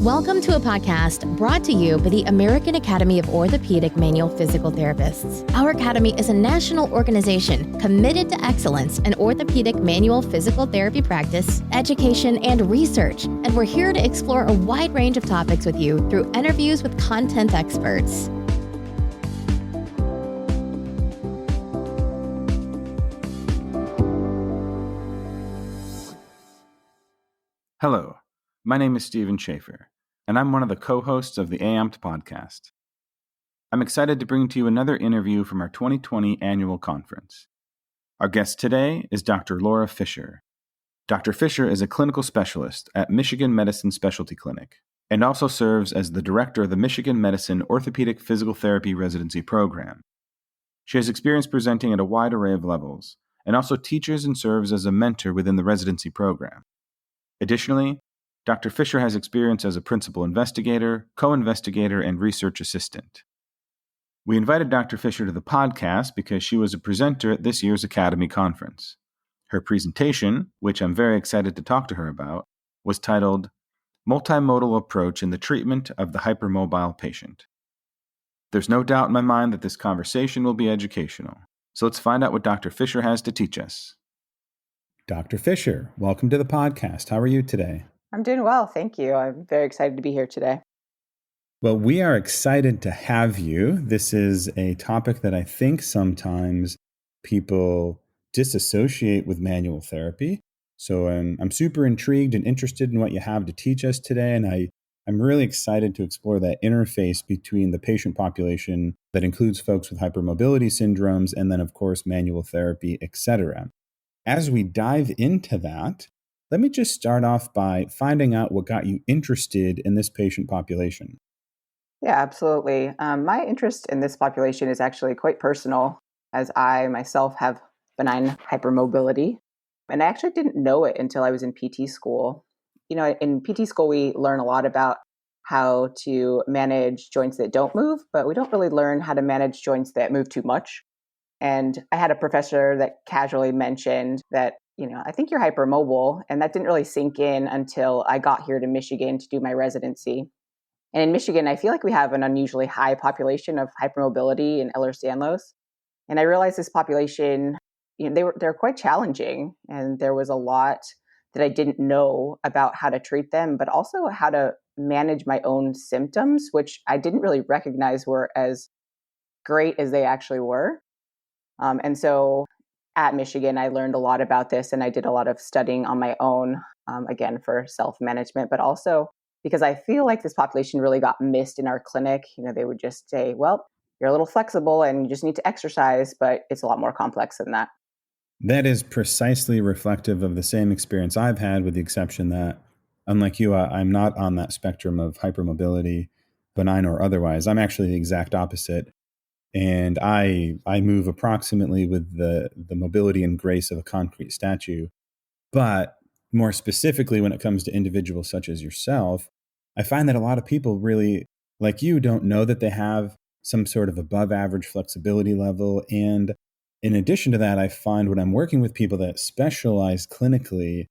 Welcome to a podcast brought to you by the American Academy of Orthopedic Manual Physical Therapists. Our academy is a national organization committed to excellence in orthopedic manual physical therapy practice, education, and research, and we're here to explore a wide range of topics with you through interviews with content experts. Hello, my name is Stephen Shaffer, and I'm one of the co-hosts of the AAOMPT podcast. I'm excited to bring to you another interview from our 2020 annual conference. Our guest today is Dr. Laura Fisher. Dr. Fisher is a clinical specialist at Michigan Medicine Specialty Clinic and also serves as the director of the Michigan Medicine Orthopedic Physical Therapy Residency program. She has experience presenting at a wide array of levels and also teaches and serves as a mentor within the residency program. Additionally, Dr. Fisher has experience as a principal investigator, co-investigator, and research assistant. We invited Dr. Fisher to the podcast because she was a presenter at this year's Academy Conference. Her presentation, which I'm very excited to talk to her about, was titled Multimodal Approach in the Treatment of the Hypermobile Patient. There's no doubt in my mind that this conversation will be educational, so let's find out what Dr. Fisher has to teach us. Dr. Fisher, welcome to the podcast. How are you today? I'm doing well, thank you. I'm very excited to be here today. Well, we are excited to have you. This is a topic that I think sometimes people disassociate with manual therapy. So I'm super intrigued and interested in what you have to teach us today, and I'm really excited to explore that interface between the patient population that includes folks with hypermobility syndromes and then, of course, manual therapy, etc. As we dive into that, let me just start off by finding out what got you interested in this patient population. Yeah, absolutely. My interest in this population is actually quite personal, as I myself have benign hypermobility. And I actually didn't know it until I was in PT school. You know, in PT school, we learn a lot about how to manage joints that don't move, but we don't really learn how to manage joints that move too much. And I had a professor that casually mentioned that, I think you're hypermobile. And that didn't really sink in until I got here to Michigan to do my residency. And in Michigan, I feel like we have an unusually high population of hypermobility and Ehlers-Danlos. And I realized this population, they're quite challenging. And there was a lot that I didn't know about how to treat them, but also how to manage my own symptoms, which I didn't really recognize were as great as they actually were. And so at Michigan, I learned a lot about this, and I did a lot of studying on my own, again, for self-management, but also because I feel like this population really got missed in our clinic. They would just say, well, you're a little flexible and you just need to exercise, but it's a lot more complex than that. That is precisely reflective of the same experience I've had, with the exception that, unlike you, I'm not on that spectrum of hypermobility, benign or otherwise. I'm actually the exact opposite. And I move approximately with the mobility and grace of a concrete statue. But more specifically, when it comes to individuals such as yourself, I find that a lot of people really, like you, don't know that they have some sort of above average flexibility level. And in addition to that, I find when I'm working with people that specialize clinically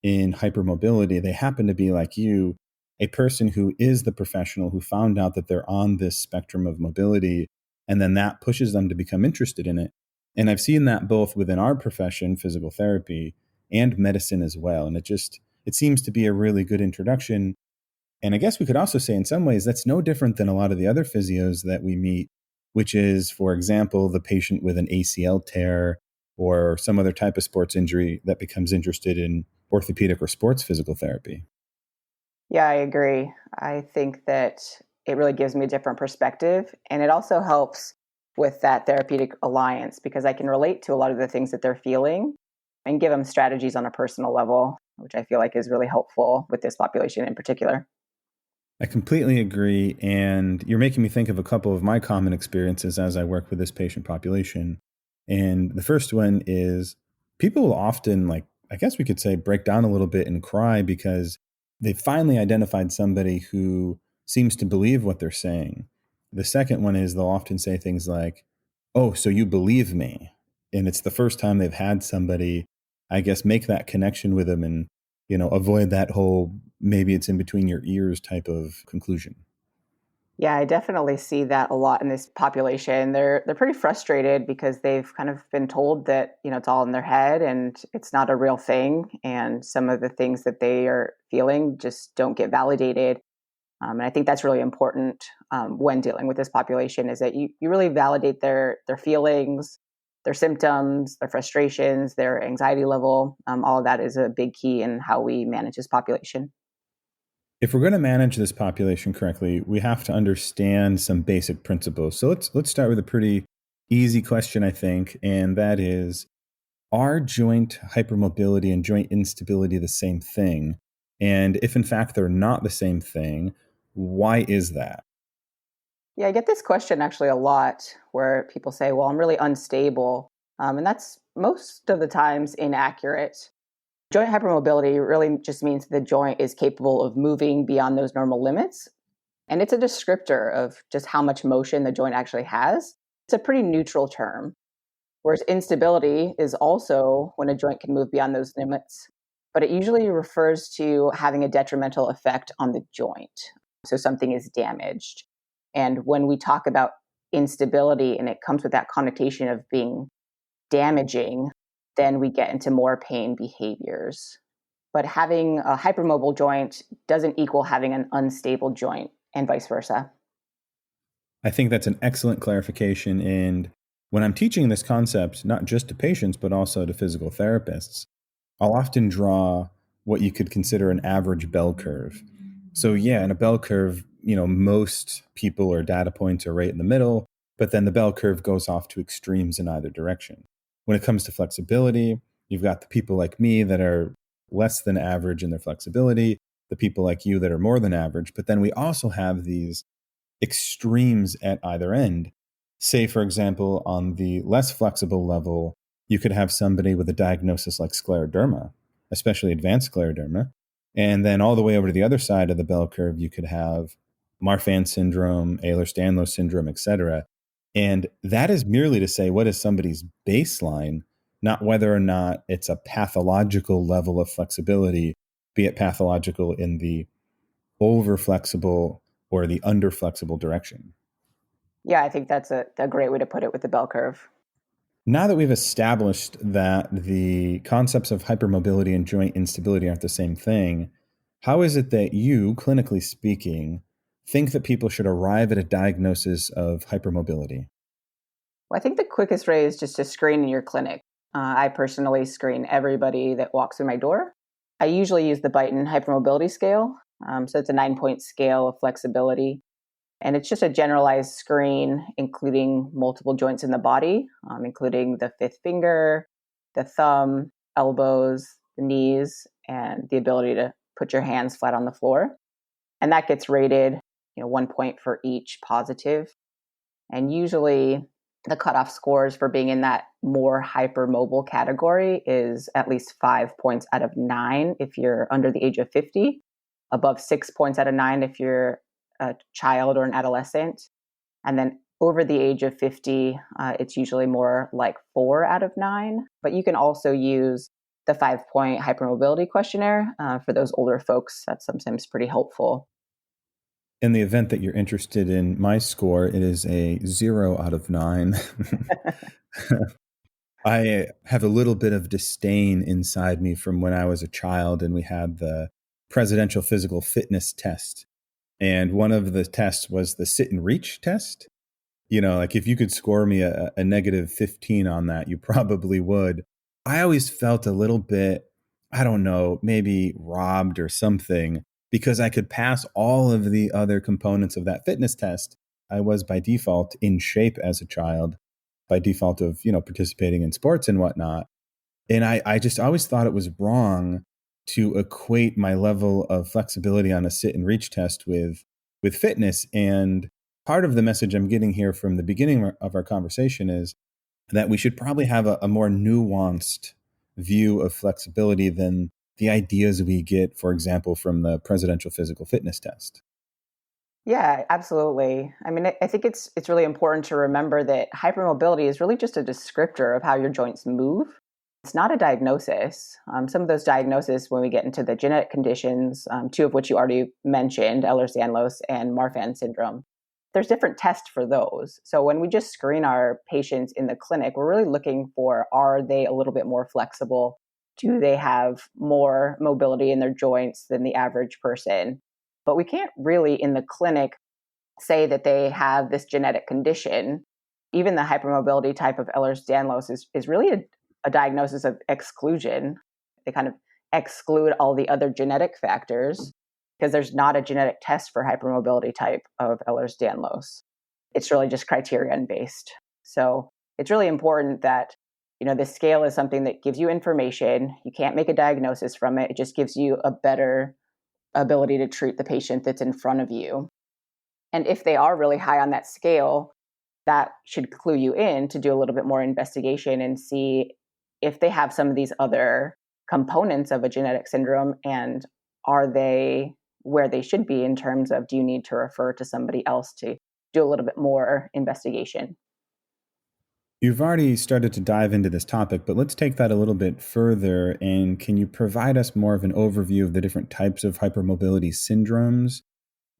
in hypermobility, they happen to be, like you, a person who is the professional who found out that they're on this spectrum of mobility. And then that pushes them to become interested in it. And I've seen that both within our profession, physical therapy, and medicine as well. And it seems to be a really good introduction. And I guess we could also say in some ways that's no different than a lot of the other physios that we meet, which is, for example, the patient with an ACL tear or some other type of sports injury that becomes interested in orthopedic or sports physical therapy. Yeah, I agree. I think that it really gives me a different perspective. And it also helps with that therapeutic alliance because I can relate to a lot of the things that they're feeling and give them strategies on a personal level, which I feel like is really helpful with this population in particular. I completely agree. And you're making me think of a couple of my common experiences as I work with this patient population. And the first one is people will often, I guess we could say, break down a little bit and cry because they finally identified somebody who seems to believe what they're saying. The second one is they'll often say things like, oh, so you believe me. And it's the first time they've had somebody, I guess, make that connection with them and avoid that whole maybe it's in between your ears type of conclusion. Yeah, I definitely see that a lot in this population. They're pretty frustrated because they've kind of been told that, it's all in their head and it's not a real thing. And some of the things that they are feeling just don't get validated. And I think that's really important when dealing with this population is that you really validate their feelings, their symptoms, their frustrations, their anxiety level. All of that is a big key in how we manage this population. If we're going to manage this population correctly, we have to understand some basic principles. So let's start with a pretty easy question, I think, and that is, are joint hypermobility and joint instability the same thing? And if in fact they're not the same thing, why is that? Yeah, I get this question actually a lot where people say, well, I'm really unstable. And that's most of the times inaccurate. Joint hypermobility really just means the joint is capable of moving beyond those normal limits. And it's a descriptor of just how much motion the joint actually has. It's a pretty neutral term. Whereas instability is also when a joint can move beyond those limits, but it usually refers to having a detrimental effect on the joint. So something is damaged. And when we talk about instability and it comes with that connotation of being damaging, then we get into more pain behaviors. But having a hypermobile joint doesn't equal having an unstable joint and vice versa. I think that's an excellent clarification. And when I'm teaching this concept, not just to patients, but also to physical therapists, I'll often draw what you could consider an average bell curve. So yeah, in a bell curve, most people or data points are right in the middle, but then the bell curve goes off to extremes in either direction. When it comes to flexibility, you've got the people like me that are less than average in their flexibility, the people like you that are more than average, but then we also have these extremes at either end. Say, for example, on the less flexible level, you could have somebody with a diagnosis like scleroderma, especially advanced scleroderma. And then all the way over to the other side of the bell curve, you could have Marfan syndrome, Ehlers-Danlos syndrome, etc. And that is merely to say, what is somebody's baseline, not whether or not it's a pathological level of flexibility, be it pathological in the over flexible or the under flexible direction. Yeah, I think that's a great way to put it with the bell curve. Now that we've established that the concepts of hypermobility and joint instability aren't the same thing, how is it that you, clinically speaking, think that people should arrive at a diagnosis of hypermobility? Well, I think the quickest way is just to screen in your clinic. I personally screen everybody that walks through my door. I usually use the Byton hypermobility scale. So it's a 9-point scale of flexibility. And it's just a generalized screen, including multiple joints in the body, including the fifth finger, the thumb, elbows, the knees, and the ability to put your hands flat on the floor. And that gets rated, 1 point for each positive. And usually the cutoff scores for being in that more hypermobile category is at least 5 points out of 9 if you're under the age of 50, above 6 points out of 9 if you're a child or an adolescent. And then over the age of 50, it's usually more like 4 out of 9. But you can also use the 5-point hypermobility questionnaire for those older folks. That's sometimes pretty helpful. In the event that you're interested in my score, it is a 0 out of 9. I have a little bit of disdain inside me from when I was a child and we had the presidential physical fitness test. And one of the tests was the sit and reach test. Like if you could score me a negative 15 on that, you probably would. I always felt a little bit, I don't know, maybe robbed or something because I could pass all of the other components of that fitness test. I was by default in shape as a child, by default of, participating in sports and whatnot. And I just always thought it was wrong to equate my level of flexibility on a sit and reach test with fitness. And part of the message I'm getting here from the beginning of our conversation is that we should probably have a more nuanced view of flexibility than the ideas we get, for example, from the presidential physical fitness test. Yeah, absolutely. I mean, I think it's really important to remember that hypermobility is really just a descriptor of how your joints move. It's not a diagnosis. Some of those diagnoses, when we get into the genetic conditions, two of which you already mentioned, Ehlers-Danlos and Marfan syndrome, there's different tests for those. So when we just screen our patients in the clinic, we're really looking for, are they a little bit more flexible? Do they have more mobility in their joints than the average person? But we can't really, in the clinic, say that they have this genetic condition. Even the hypermobility type of Ehlers-Danlos is really a diagnosis of exclusion. They kind of exclude all the other genetic factors because there's not a genetic test for hypermobility type of Ehlers-Danlos. It's really just criterion based. So it's really important that, this scale is something that gives you information. You can't make a diagnosis from it. It just gives you a better ability to treat the patient that's in front of you. And if they are really high on that scale, that should clue you in to do a little bit more investigation and see if they have some of these other components of a genetic syndrome, and are they where they should be in terms of, do you need to refer to somebody else to do a little bit more investigation? You've already started to dive into this topic, but let's take that a little bit further. And can you provide us more of an overview of the different types of hypermobility syndromes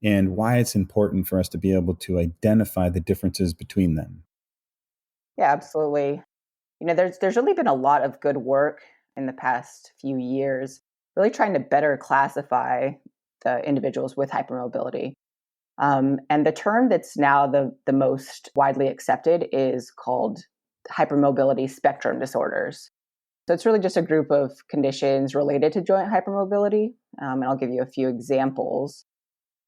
and why it's important for us to be able to identify the differences between them? Yeah, absolutely. There's really been a lot of good work in the past few years, really trying to better classify the individuals with hypermobility. And the term that's now the most widely accepted is called hypermobility spectrum disorders. So it's really just a group of conditions related to joint hypermobility. And I'll give you a few examples.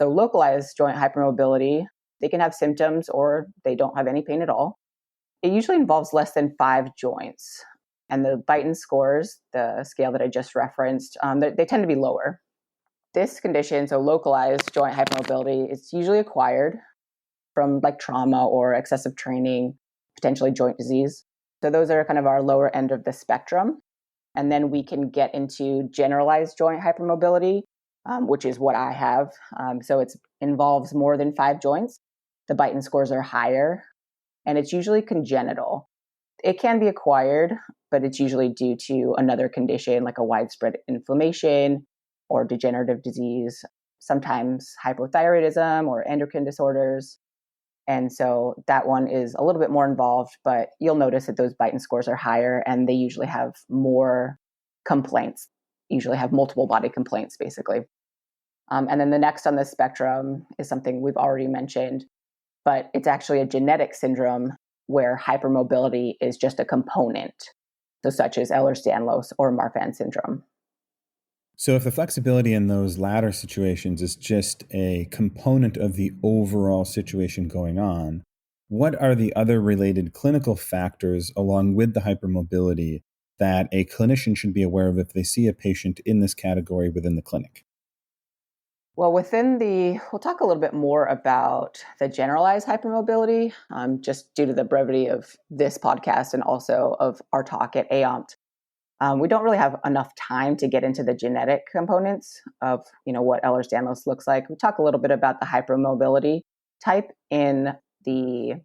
So localized joint hypermobility, they can have symptoms or they don't have any pain at all. It usually involves less than 5 joints. And the Beighton scores, the scale that I just referenced, they tend to be lower. This condition, so localized joint hypermobility, it's usually acquired from like trauma or excessive training, potentially joint disease. So those are kind of our lower end of the spectrum. And then we can get into generalized joint hypermobility, which is what I have. So it involves more than 5 joints. The Beighton scores are higher, and it's usually congenital. It can be acquired, but it's usually due to another condition like a widespread inflammation or degenerative disease, sometimes hypothyroidism or endocrine disorders. And so that one is a little bit more involved, but you'll notice that those Beighton scores are higher and they usually have more complaints, usually have multiple body complaints, basically. And then the next on the spectrum is something we've already mentioned, but it's actually a genetic syndrome where hypermobility is just a component, so such as Ehlers-Danlos or Marfan syndrome. So if the flexibility in those latter situations is just a component of the overall situation going on, what are the other related clinical factors along with the hypermobility that a clinician should be aware of if they see a patient in this category within the clinic? Well, we'll talk a little bit more about the generalized hypermobility, just due to the brevity of this podcast and also of our talk at AAOMPT. We don't really have enough time to get into the genetic components of, what Ehlers-Danlos looks like. We talk a little bit about the hypermobility type in the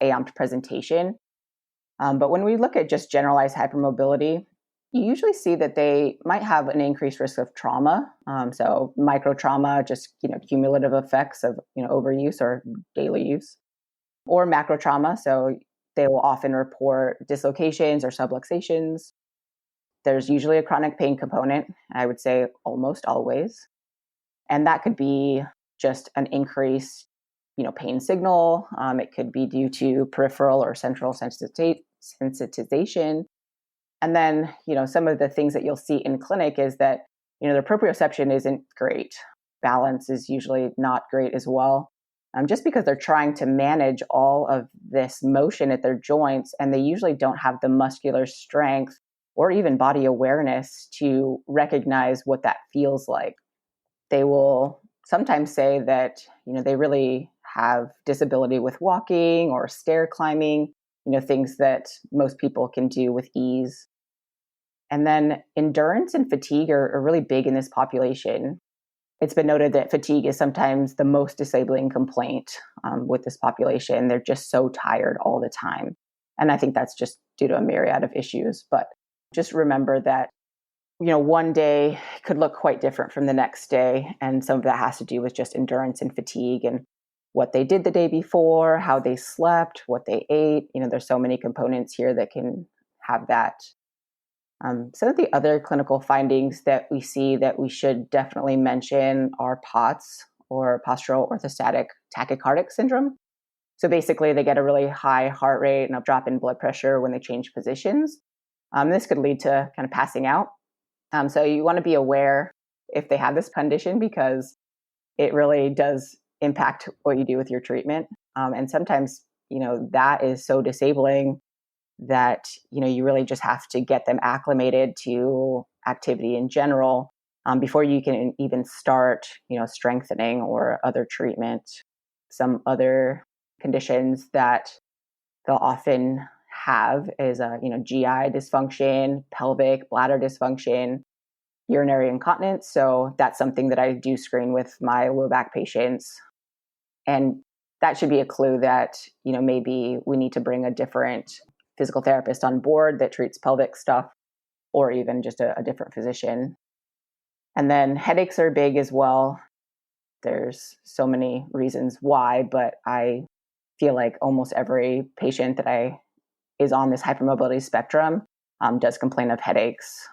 AAOMPT presentation. But when we look at just generalized hypermobility, you usually see that they might have an increased risk of trauma. So micro trauma, just, cumulative effects of, overuse or daily use, or macro trauma. So they will often report dislocations or subluxations. There's usually a chronic pain component, I would say almost always. And that could be just an increased, pain signal. It could be due to peripheral or central sensitization. And then, some of the things that you'll see in clinic is that, their proprioception isn't great. Balance is usually not great as well. Just because they're trying to manage all of this motion at their joints, and they usually don't have the muscular strength or even body awareness to recognize what that feels like. They will sometimes say that, they really have disability with walking or stair climbing, things that most people can do with ease. And then endurance and fatigue are really big in this population. It's been noted that fatigue is sometimes the most disabling complaint with this population. They're just so tired all the time. And I think that's just due to a myriad of issues. But just remember that, one day could look quite different from the next day. And some of that has to do with just endurance and fatigue and what they did the day before, how they slept, what they ate. There's so many components here that can have that. Some of the other clinical findings that we see that we should definitely mention are POTS, or postural orthostatic tachycardic syndrome. So basically, they get a really high heart rate and a drop in blood pressure when they change positions. This could lead to kind of passing out. So you want to be aware if they have this condition, because it really does impact what you do with your treatment. And sometimes, that is so disabling that, you really just have to get them acclimated to activity in general before you can even start, strengthening or other treatment. Some other conditions that they'll often have is, GI dysfunction, pelvic, bladder dysfunction, urinary incontinence. So that's something that I do screen with my low back patients. And that should be a clue that, maybe we need to bring a different physical therapist on board that treats pelvic stuff, or even just a different physician. And then headaches are big as well. There's so many reasons why, but I feel like almost every patient that is on this hypermobility spectrum does complain of headaches,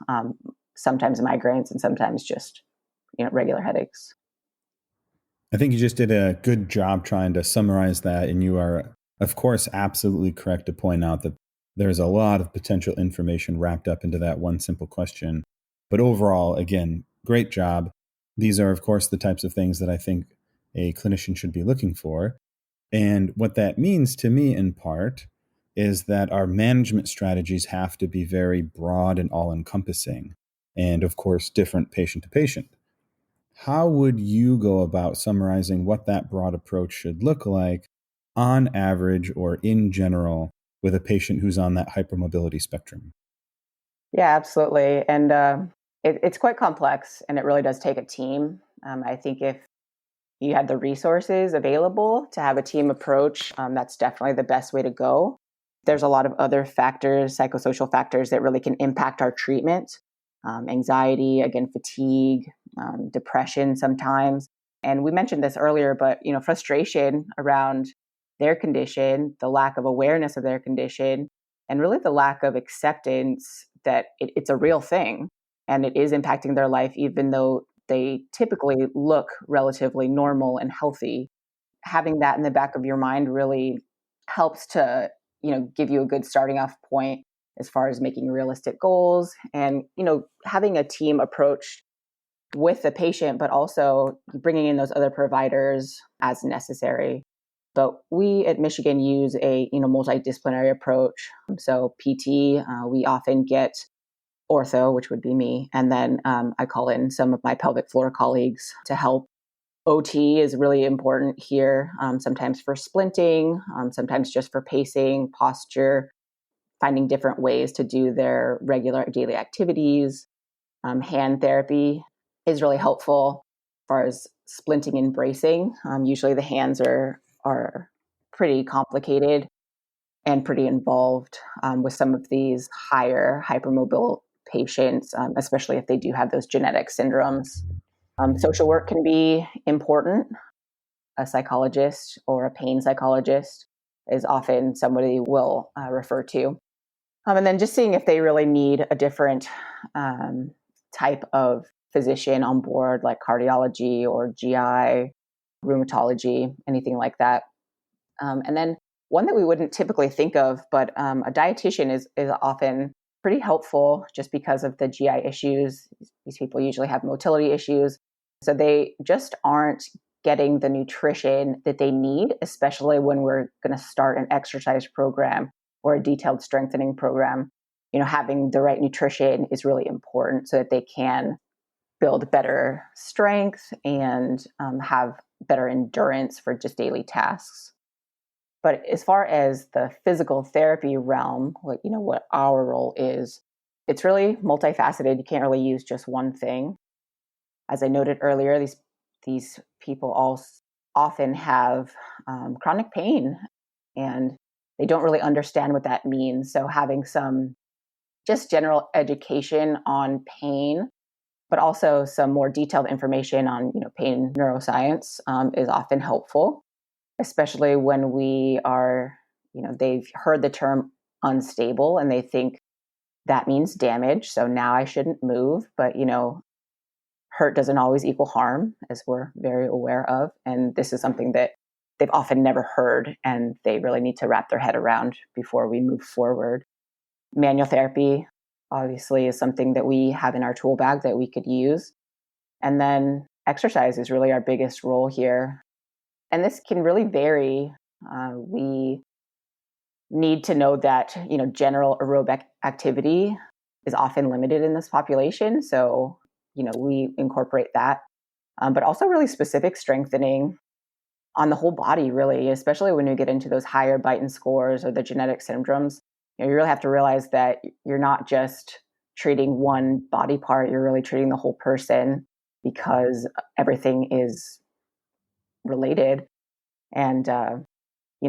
sometimes migraines, and sometimes just regular headaches. I think you just did a good job trying to summarize that. And you are, of course, absolutely correct to point out that there's a lot of potential information wrapped up into that one simple question. But overall, again, great job. These are, of course, the types of things that I think a clinician should be looking for. And what that means to me, in part, is that our management strategies have to be very broad and all-encompassing, and, of course, different patient to patient. How would you go about summarizing what that broad approach should look like on average or in general with a patient who's on that hypermobility spectrum? Yeah, absolutely. And it's quite complex, and it really does take a team. I think if you have the resources available to have a team approach, that's definitely the best way to go. There's a lot of other factors, psychosocial factors, that really can impact our treatment. Anxiety, again, fatigue, depression sometimes. And we mentioned this earlier, but frustration around their condition, the lack of awareness of their condition, and really the lack of acceptance that it's a real thing and it is impacting their life, even though they typically look relatively normal and healthy. Having that in the back of your mind really helps to, give you a good starting off point as far as making realistic goals and, having a team approach with the patient, but also bringing in those other providers as necessary. But we at Michigan use a, multidisciplinary approach. So PT, we often get ortho, which would be me. And then I call in some of my pelvic floor colleagues to help. OT is really important here, sometimes for splinting, sometimes just for pacing, posture, finding different ways to do their regular daily activities. Hand therapy is really helpful as far as splinting and bracing. Usually the hands are pretty complicated and pretty involved with some of these higher hypermobile patients, especially if they do have those genetic syndromes. Social work can be important. A psychologist or a pain psychologist is often somebody we'll refer to. And then just seeing if they really need a different type of physician on board, like cardiology or GI, rheumatology, anything like that. And then one that we wouldn't typically think of, but a dietitian is often pretty helpful just because of the GI issues. These people usually have motility issues. So they just aren't getting the nutrition that they need, especially when we're going to start an exercise program or a detailed strengthening program. Having the right nutrition is really important so that they can build better strength and have better endurance for just daily tasks. But as far as the physical therapy realm, what our role is, it's really multifaceted. You can't really use just one thing. As I noted earlier, these people all often have chronic pain, and they don't really understand what that means. So having some just general education on pain, but also some more detailed information on pain neuroscience is often helpful, especially when we are, they've heard the term unstable and they think that means damage. So now I shouldn't move. But, hurt doesn't always equal harm, as we're very aware of. And this is something that they've often never heard, and they really need to wrap their head around before we move forward. Manual therapy, obviously, is something that we have in our tool bag that we could use. And then exercise is really our biggest role here. And this can really vary. We need to know that, general aerobic activity is often limited in this population. So, we incorporate that, but also really specific strengthening on the whole body, really, especially when you get into those higher Beighton scores or the genetic syndromes. You really have to realize that you're not just treating one body part, you're really treating the whole person, because everything is related. And,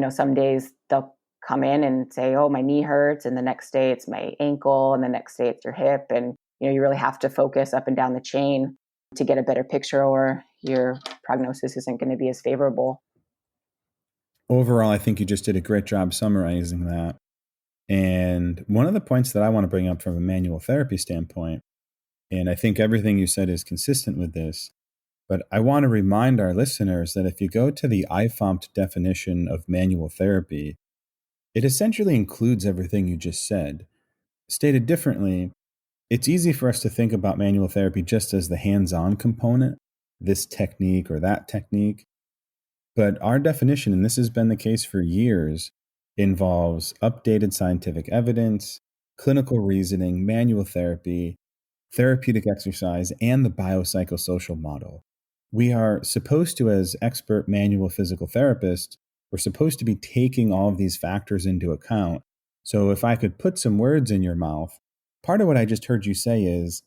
some days they'll come in and say, oh, my knee hurts. And the next day it's my ankle. And the next day it's your hip. And, you really have to focus up and down the chain to get a better picture, or your prognosis isn't going to be as favorable. Overall, I think you just did a great job summarizing that. And one of the points that I want to bring up from a manual therapy standpoint, and I think everything you said is consistent with this, but I want to remind our listeners that if you go to the AAOMPT definition of manual therapy, it essentially includes everything you just said. Stated differently, it's easy for us to think about manual therapy just as the hands-on component, this technique or that technique. But our definition, and this has been the case for years, involves updated scientific evidence, clinical reasoning, manual therapy, therapeutic exercise, and the biopsychosocial model. We are supposed to, as expert manual physical therapists, we're supposed to be taking all of these factors into account. So if I could put some words in your mouth, part of what I just heard you say is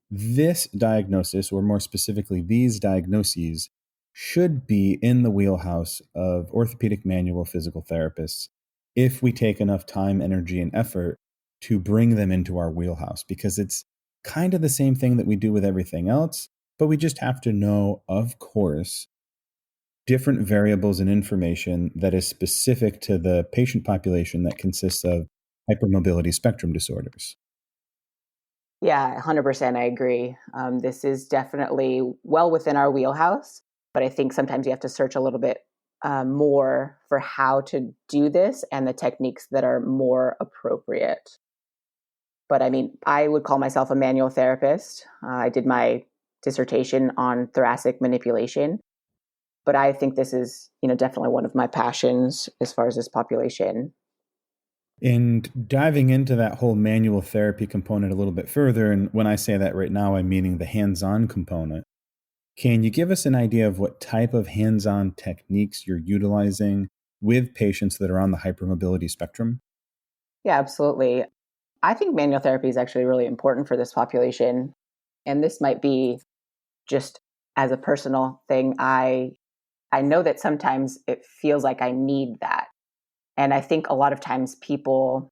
this diagnosis, or more specifically, these diagnoses, should be in the wheelhouse of orthopedic manual physical therapists if we take enough time, energy, and effort to bring them into our wheelhouse, because it's kind of the same thing that we do with everything else, but we just have to know, of course, different variables and information that is specific to the patient population that consists of hypermobility spectrum disorders. Yeah, 100%. I agree. This is definitely well within our wheelhouse, but I think sometimes you have to search a little bit more for how to do this and the techniques that are more appropriate. But I mean, I would call myself a manual therapist. I did my dissertation on thoracic manipulation, but I think this is, definitely one of my passions as far as this population. And diving into that whole manual therapy component a little bit further, and when I say that right now, I'm meaning the hands-on component. Can you give us an idea of what type of hands-on techniques you're utilizing with patients that are on the hypermobility spectrum? Yeah, absolutely. I think manual therapy is actually really important for this population. And this might be just as a personal thing. I know that sometimes it feels like I need that. And I think a lot of times people,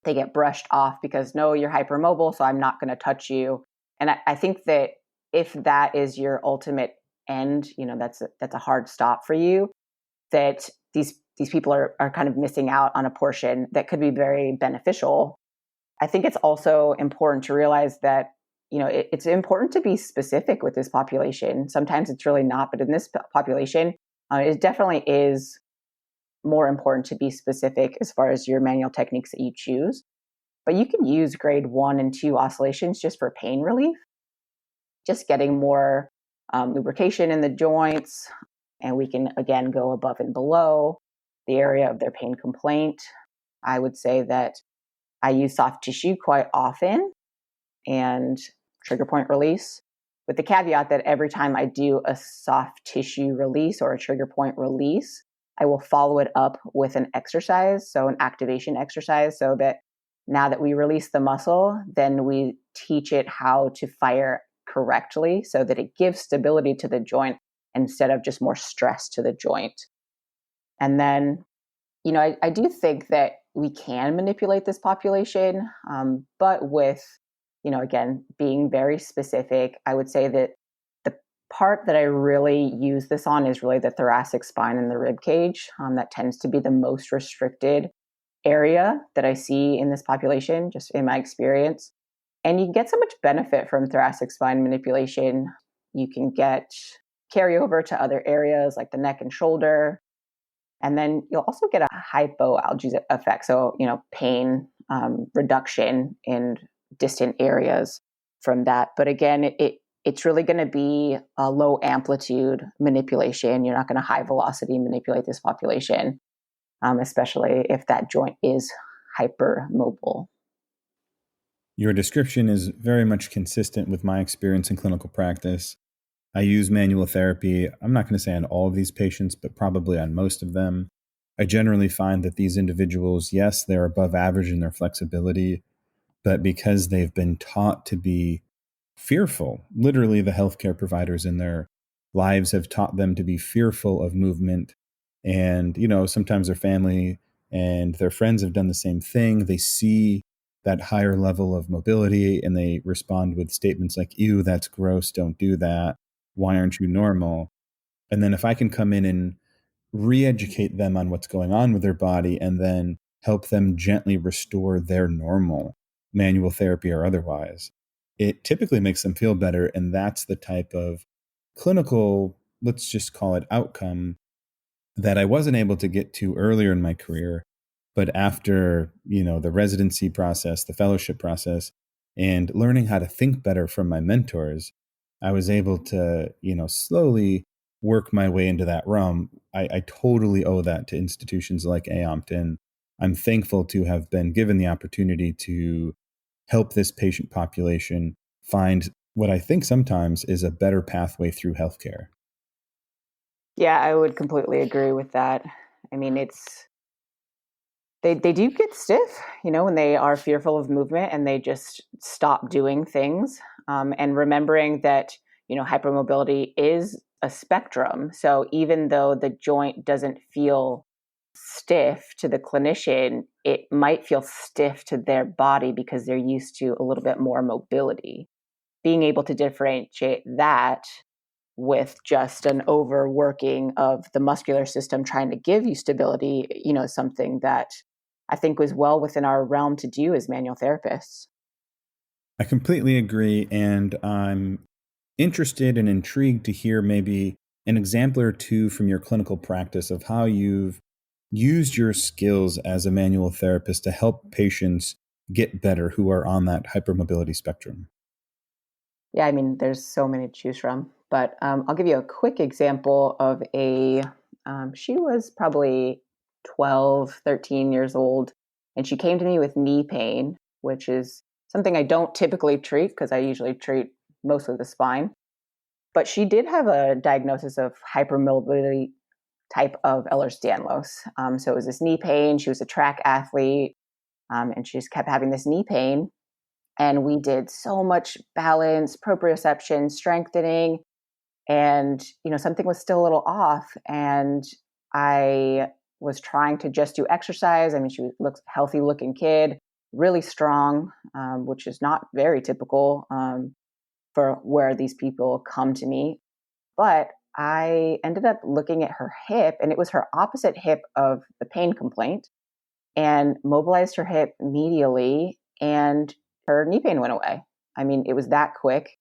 they get brushed off because, no, you're hypermobile, so I'm not going to touch you. And I think that if that is your ultimate end, that's a hard stop for you, that these people are kind of missing out on a portion that could be very beneficial. I think it's also important to realize that, it's important to be specific with this population. Sometimes it's really not, but in this population, it definitely is more important to be specific as far as your manual techniques that you choose. But you can use grade 1 and 2 oscillations just for pain relief, just getting more lubrication in the joints. And we can, again, go above and below the area of their pain complaint. I would say that I use soft tissue quite often and trigger point release, with the caveat that every time I do a soft tissue release or a trigger point release, I will follow it up with an exercise, so an activation exercise, so that now that we release the muscle, then we teach it how to fire correctly so that it gives stability to the joint instead of just more stress to the joint. And then, I do think that, we can manipulate this population, but with, again, being very specific. I would say that the part that I really use this on is really the thoracic spine and the rib cage. That tends to be the most restricted area that I see in this population, just in my experience. And you get so much benefit from thoracic spine manipulation. You can get carryover to other areas like the neck and shoulder. And then you'll also get a hypoalgesia effect. So, pain reduction in distant areas from that. But again, it's really going to be a low amplitude manipulation. You're not going to high velocity manipulate this population, especially if that joint is hypermobile. Your description is very much consistent with my experience in clinical practice. I use manual therapy. I'm not going to say on all of these patients, but probably on most of them. I generally find that these individuals, yes, they're above average in their flexibility, but because they've been taught to be fearful, literally the healthcare providers in their lives have taught them to be fearful of movement. And, sometimes their family and their friends have done the same thing. They see that higher level of mobility and they respond with statements like, ew, that's gross, don't do that. Why aren't you normal? And then if I can come in and re-educate them on what's going on with their body and then help them gently restore their normal, manual therapy or otherwise, it typically makes them feel better. And that's the type of clinical, let's just call it outcome, that I wasn't able to get to earlier in my career. But after, the residency process, the fellowship process, and learning how to think better from my mentors, I was able to, slowly work my way into that realm. I totally owe that to institutions like AAOMPT, and I'm thankful to have been given the opportunity to help this patient population find what I think sometimes is a better pathway through healthcare. Yeah, I would completely agree with that. I mean, they do get stiff, when they are fearful of movement and they just stop doing things. And remembering that, hypermobility is a spectrum. So even though the joint doesn't feel stiff to the clinician, it might feel stiff to their body because they're used to a little bit more mobility. Being able to differentiate that with just an overworking of the muscular system trying to give you stability, something that I think was well within our realm to do as manual therapists. I completely agree. And I'm interested and intrigued to hear maybe an example or two from your clinical practice of how you've used your skills as a manual therapist to help patients get better who are on that hypermobility spectrum. Yeah, I mean, there's so many to choose from, but I'll give you a quick example of she was probably 12, 13 years old, and she came to me with knee pain, which is something I don't typically treat because I usually treat mostly the spine. But she did have a diagnosis of hypermobility type of Ehlers-Danlos. So it was this knee pain. She was a track athlete, and she just kept having this knee pain. And we did so much balance, proprioception, strengthening, and something was still a little off. And I was trying to just do exercise. I mean, she looks healthy looking kid, really strong, which is not very typical for where these people come to me. But I ended up looking at her hip, and it was her opposite hip of the pain complaint, and mobilized her hip medially, and her knee pain went away. I mean, it was that quick.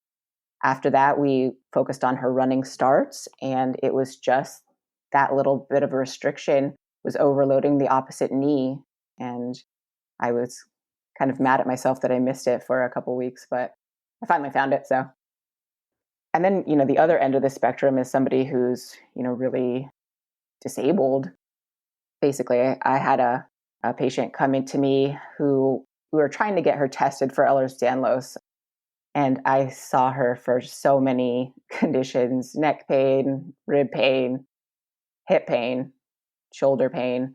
After that, we focused on her running starts, and it was just that little bit of a restriction was overloading the opposite knee. And I was kind of mad at myself that I missed it for a couple weeks, but I finally found it. So, and then, the other end of the spectrum is somebody who's, really disabled. Basically, I had a patient come into me who we were trying to get her tested for Ehlers-Danlos. And I saw her for so many conditions: neck pain, rib pain, hip pain, shoulder pain.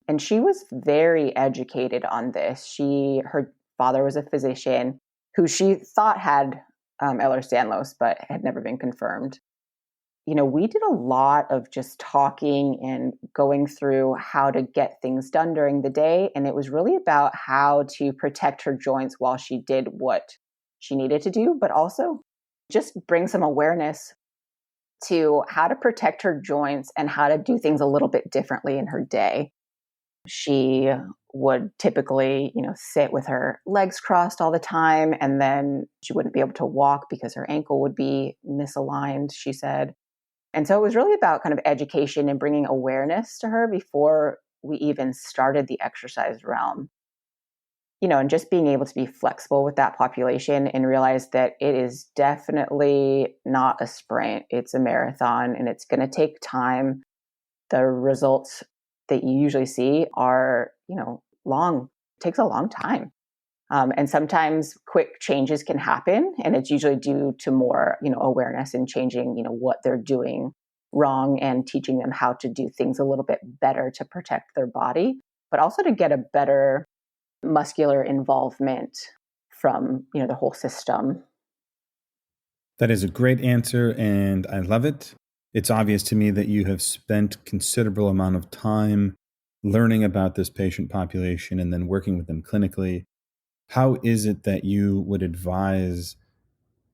And she was very educated on this. Her father was a physician who she thought had Ehlers-Danlos, but had never been confirmed. we did a lot of just talking and going through how to get things done during the day. And it was really about how to protect her joints while she did what she needed to do, but also just bring some awareness to how to protect her joints and how to do things a little bit differently in her day. She would typically, sit with her legs crossed all the time, and then she wouldn't be able to walk because her ankle would be misaligned, she said. And so it was really about kind of education and bringing awareness to her before we even started the exercise realm. And just being able to be flexible with that population and realize that it is definitely not a sprint, it's a marathon, and it's going to take time. The results that you usually see are, long, it takes a long time. And sometimes quick changes can happen, and it's usually due to more, awareness and changing, what they're doing wrong and teaching them how to do things a little bit better to protect their body, but also to get a better muscular involvement from, the whole system. That is a great answer, and I love it. It's obvious to me that you have spent considerable amount of time learning about this patient population and then working with them clinically. How is it that you would advise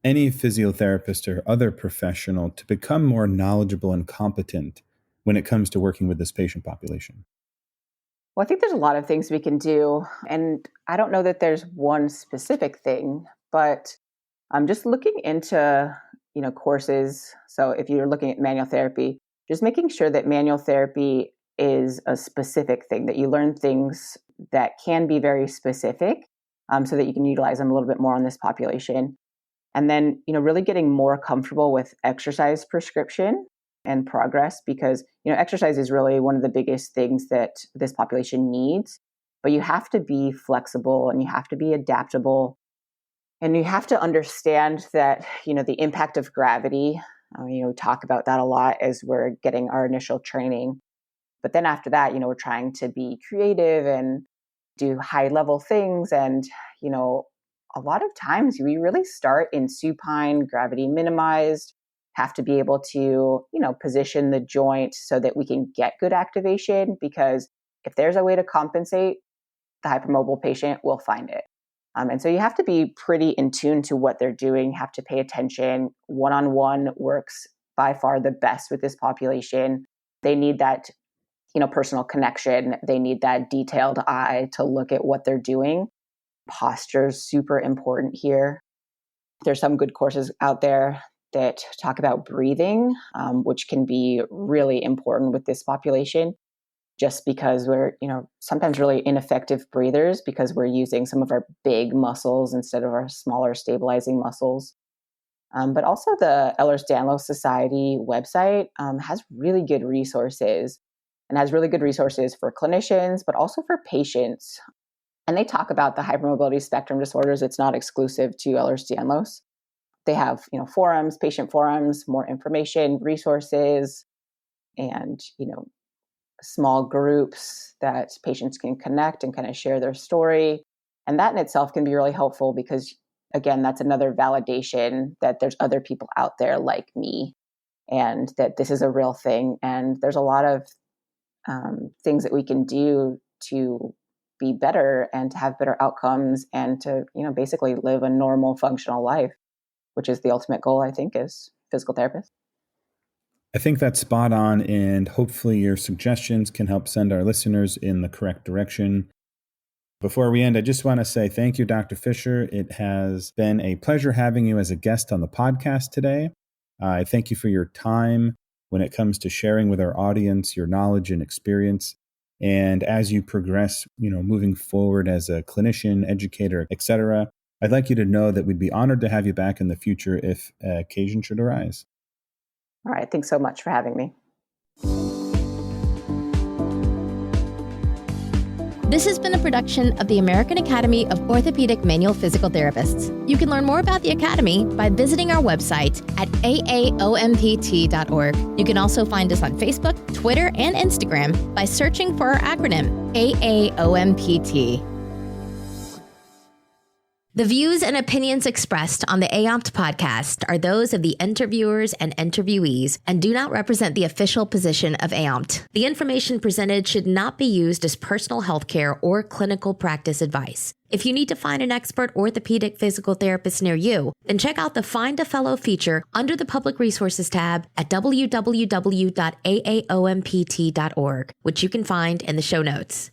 any physiotherapist or other professional to become more knowledgeable and competent when it comes to working with this patient population? Well, I think there's a lot of things we can do. And I don't know that there's one specific thing, but I'm just looking into, courses. So if you're looking at manual therapy, just making sure that manual therapy is a specific thing, that you learn things that can be very specific, so that you can utilize them a little bit more on this population. And then, really getting more comfortable with exercise prescription and progress, because, exercise is really one of the biggest things that this population needs. But you have to be flexible and you have to be adaptable. And you have to understand that, the impact of gravity, we talk about that a lot as we're getting our initial training. But then after that, we're trying to be creative and do high level things. And, a lot of times we really start in supine, gravity minimized, have to be able to, position the joint so that we can get good activation, because if there's a way to compensate, the hypermobile patient will find it. And so you have to be pretty in tune to what they're doing, have to pay attention. One-on-one works by far the best with this population. They need that, personal connection. They need that detailed eye to look at what they're doing. Posture is super important here. There's some good courses out there that talk about breathing, which can be really important with this population, just because we're, sometimes really ineffective breathers because we're using some of our big muscles instead of our smaller stabilizing muscles. But also the Ehlers-Danlos Society website has really good resources, and has really good resources for clinicians, but also for patients. And they talk about the hypermobility spectrum disorders. It's not exclusive to Ehlers-Danlos. They have, forums, patient forums, more information, resources, and, small groups that patients can connect and kind of share their story. And that in itself can be really helpful because, again, that's another validation that there's other people out there like me and that this is a real thing. And there's a lot of things that we can do to be better and to have better outcomes and to, basically live a normal functional life, which is the ultimate goal, I think, as physical therapists. I think that's spot on, and hopefully your suggestions can help send our listeners in the correct direction. Before we end, I just want to say thank you, Dr. Fisher. It has been a pleasure having you as a guest on the podcast today. I thank you for your time when it comes to sharing with our audience your knowledge and experience. And as you progress, moving forward as a clinician, educator, etc., I'd like you to know that we'd be honored to have you back in the future if occasion should arise. All right. Thanks so much for having me. This has been a production of the American Academy of Orthopedic Manual Physical Therapists. You can learn more about the Academy by visiting our website at AAOMPT.org. You can also find us on Facebook, Twitter, and Instagram by searching for our acronym, AAOMPT. The views and opinions expressed on the AAOMPT podcast are those of the interviewers and interviewees and do not represent the official position of AAOMPT. The information presented should not be used as personal healthcare or clinical practice advice. If you need to find an expert orthopedic physical therapist near you, then check out the Find a Fellow feature under the Public Resources tab at www.AAOMPT.org, which you can find in the show notes.